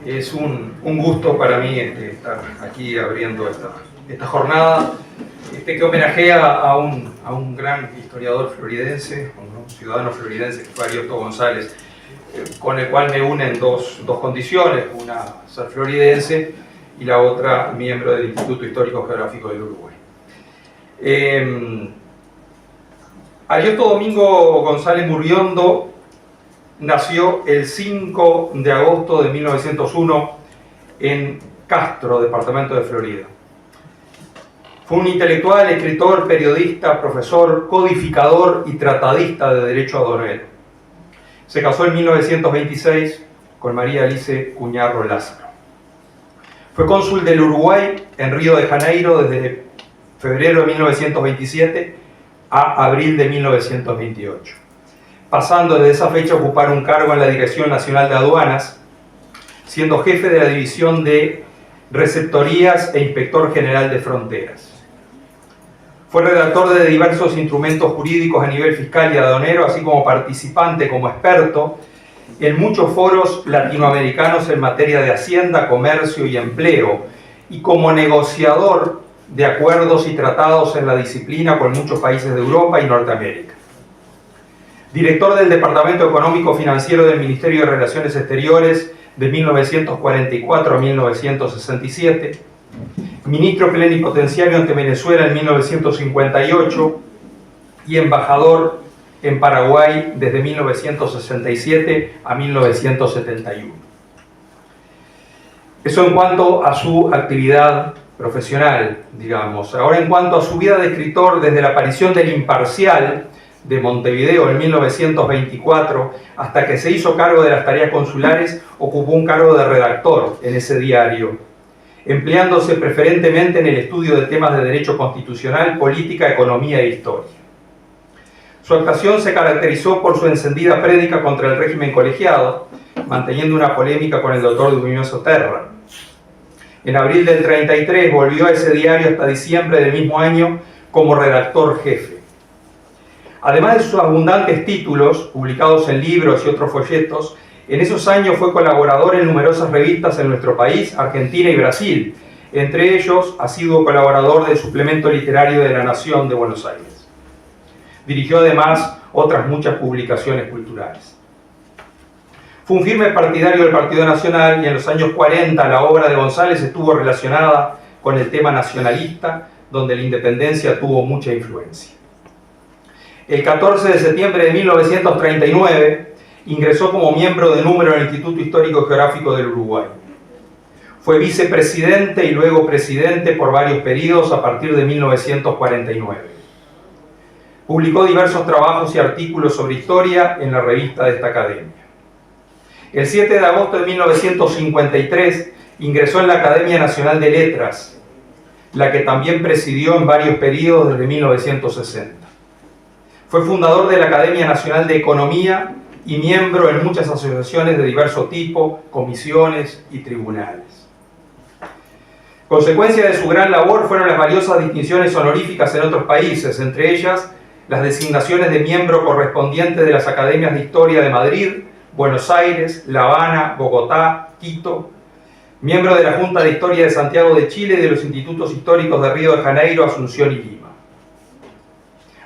Es un gusto para mí estar aquí abriendo esta jornada que homenajea a un gran historiador floridense, un ciudadano floridense que fue Ariosto González, con el cual me unen dos condiciones, una ser floridense y la otra miembro del Instituto Histórico Geográfico del Uruguay. Ariosto Domingo González Murriondo nació el 5 de agosto de 1901 en Castro, departamento de Florida. Fue un intelectual, escritor, periodista, profesor, codificador y tratadista de derecho aduanero. Se casó en 1926 con María Alice Cuñarro Lázaro. Fue cónsul del Uruguay en Río de Janeiro desde febrero de 1927 a abril de 1928, pasando desde esa fecha a ocupar un cargo en la Dirección Nacional de Aduanas, siendo jefe de la División de Receptorías e Inspector General de Fronteras. Fue redactor de diversos instrumentos jurídicos a nivel fiscal y aduanero, así como participante como experto en muchos foros latinoamericanos en materia de hacienda, comercio y empleo, y como negociador de acuerdos y tratados en la disciplina con muchos países de Europa y Norteamérica. Director del Departamento Económico Financiero del Ministerio de Relaciones Exteriores de 1944 a 1967, ministro plenipotenciario ante Venezuela en 1958 y embajador en Paraguay desde 1967 a 1971. Eso en cuanto a su actividad profesional, digamos. Ahora, en cuanto a su vida de escritor, desde la aparición del Imparcial de Montevideo en 1924 hasta que se hizo cargo de las tareas consulares, ocupó un cargo de redactor en ese diario, empleándose preferentemente en el estudio de temas de derecho constitucional, política, economía e historia. Su actuación se caracterizó por su encendida prédica contra el régimen colegiado, manteniendo una polémica con el doctor Dumio Soterra. En abril del 33 volvió a ese diario hasta diciembre del mismo año como redactor jefe. Además de sus abundantes títulos, publicados en libros y otros folletos, en esos años fue colaborador en numerosas revistas en nuestro país, Argentina y Brasil. Entre ellos, ha sido colaborador del Suplemento Literario de la Nación de Buenos Aires. Dirigió además otras muchas publicaciones culturales. Fue un firme partidario del Partido Nacional y en los años 40 la obra de González estuvo relacionada con el tema nacionalista, donde la independencia tuvo mucha influencia. El 14 de septiembre de 1939 ingresó como miembro de número en el Instituto Histórico Geográfico del Uruguay. Fue vicepresidente y luego presidente por varios periodos a partir de 1949. Publicó diversos trabajos y artículos sobre historia en la revista de esta academia. El 7 de agosto de 1953 ingresó en la Academia Nacional de Letras, la que también presidió en varios periodos desde 1960. Fue fundador de la Academia Nacional de Economía y miembro en muchas asociaciones de diverso tipo, comisiones y tribunales. Consecuencia de su gran labor fueron las valiosas distinciones honoríficas en otros países, entre ellas las designaciones de miembro correspondiente de las Academias de Historia de Madrid, Buenos Aires, La Habana, Bogotá, Quito, miembro de la Junta de Historia de Santiago de Chile y de los Institutos Históricos de Río de Janeiro, Asunción y Lima.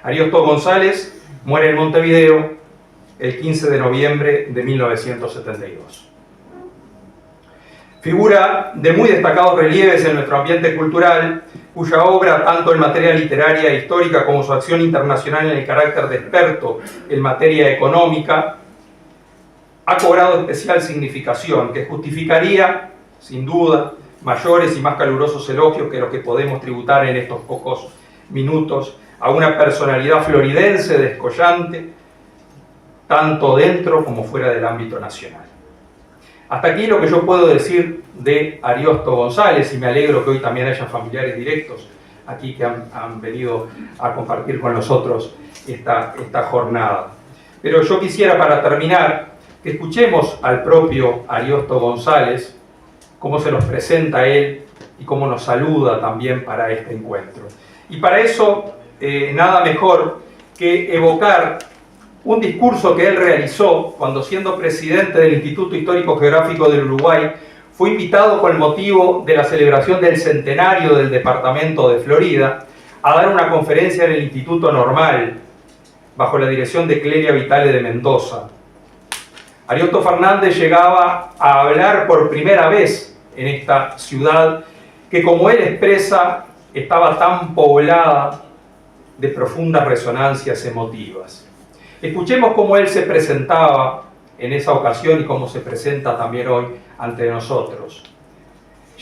Ariosto González muere en Montevideo el 15 de noviembre de 1972. Figura de muy destacados relieves en nuestro ambiente cultural, cuya obra, tanto en materia literaria e histórica como su acción internacional en el carácter de experto en materia económica, ha cobrado especial significación, que justificaría, sin duda, mayores y más calurosos elogios que los que podemos tributar en estos pocos minutos a una personalidad floridense descollante, tanto dentro como fuera del ámbito nacional. Hasta aquí lo que yo puedo decir de Ariosto González, y me alegro que hoy también haya familiares directos aquí que han venido a compartir con nosotros esta jornada. Pero yo quisiera, para terminar, que escuchemos al propio Ariosto González, cómo se nos presenta él y cómo nos saluda también para este encuentro. Y para eso, nada mejor que evocar un discurso que él realizó cuando, siendo presidente del Instituto Histórico Geográfico del Uruguay, fue invitado con el motivo de la celebración del centenario del departamento de Florida a dar una conferencia en el Instituto Normal, bajo la dirección de Clelia Vitale de Mendoza. Ariosto Fernández llegaba a hablar por primera vez en esta ciudad que, como él expresa, estaba tan poblada de profundas resonancias emotivas. Escuchemos cómo él se presentaba en esa ocasión y cómo se presenta también hoy ante nosotros.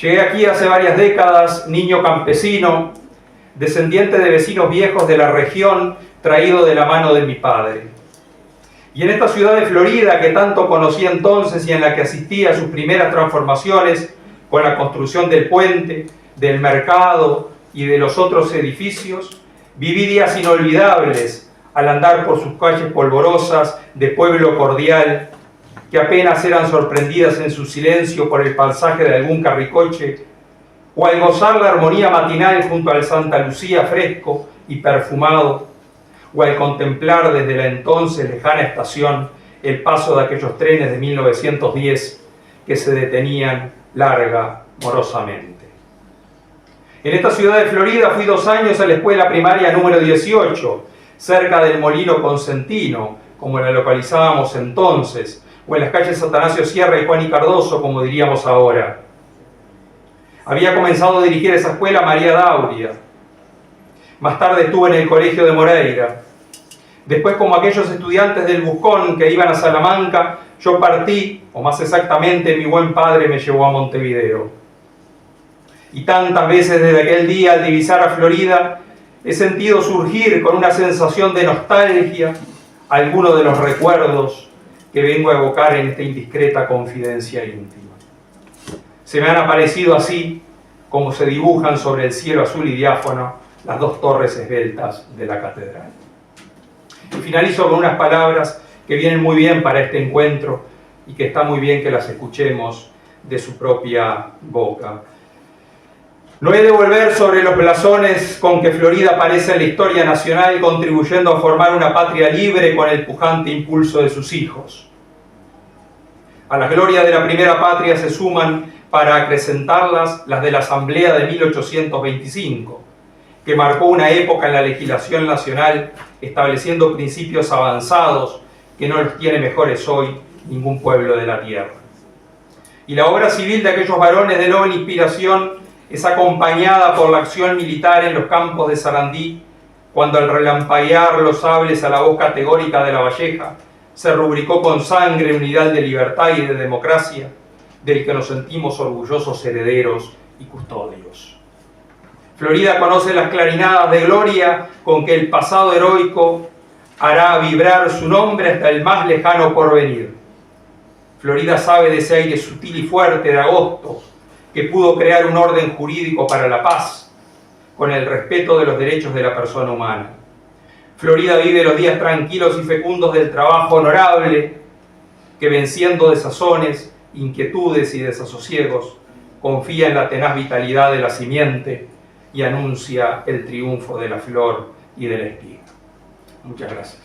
Llegué aquí hace varias décadas, niño campesino, descendiente de vecinos viejos de la región, traído de la mano de mi padre. Y en esta ciudad de Florida, que tanto conocí entonces y en la que asistí a sus primeras transformaciones, con la construcción del puente, del mercado y de los otros edificios, viví días inolvidables al andar por sus calles polvorosas de pueblo cordial, que apenas eran sorprendidas en su silencio por el pasaje de algún carricoche, o al gozar la armonía matinal junto al Santa Lucía fresco y perfumado, o al contemplar desde la entonces lejana estación el paso de aquellos trenes de 1910 que se detenían larga, morosamente. En esta ciudad de Florida fui 2 años a la escuela primaria número 18, cerca del Molino Consentino, como la localizábamos entonces, o en las calles Atanasio Sierra y Juan y Cardoso, como diríamos ahora. Había comenzado a dirigir esa escuela María Dauria. Más tarde estuve en el colegio de Moreira. Después, como aquellos estudiantes del Buscón que iban a Salamanca, yo partí, o más exactamente, mi buen padre me llevó a Montevideo. Y tantas veces desde aquel día, al divisar a Florida, he sentido surgir con una sensación de nostalgia algunos de los recuerdos que vengo a evocar en esta indiscreta confidencia íntima. Se me han aparecido así, como se dibujan sobre el cielo azul y diáfano, las 2 torres esbeltas de la catedral. Y finalizo con unas palabras que vienen muy bien para este encuentro y que está muy bien que las escuchemos de su propia boca. No he de volver sobre los blasones con que Florida aparece en la historia nacional, contribuyendo a formar una patria libre con el pujante impulso de sus hijos. A las glorias de la primera patria se suman, para acrecentarlas, las de la Asamblea de 1825, que marcó una época en la legislación nacional, estableciendo principios avanzados que no los tiene mejores hoy ningún pueblo de la tierra. Y la obra civil de aquellos varones de noble inspiración es acompañada por la acción militar en los campos de Sarandí, cuando al relampaguear los sables a la voz categórica de La Valleja, se rubricó con sangre un ideal de libertad y de democracia, del que nos sentimos orgullosos herederos y custodios. Florida conoce las clarinadas de gloria con que el pasado heroico hará vibrar su nombre hasta el más lejano porvenir. Florida sabe de ese aire sutil y fuerte de agosto, que pudo crear un orden jurídico para la paz, con el respeto de los derechos de la persona humana. Florida vive los días tranquilos y fecundos del trabajo honorable, que venciendo desazones, inquietudes y desasosiegos, confía en la tenaz vitalidad de la simiente y anuncia el triunfo de la flor y de la espiga. Muchas gracias.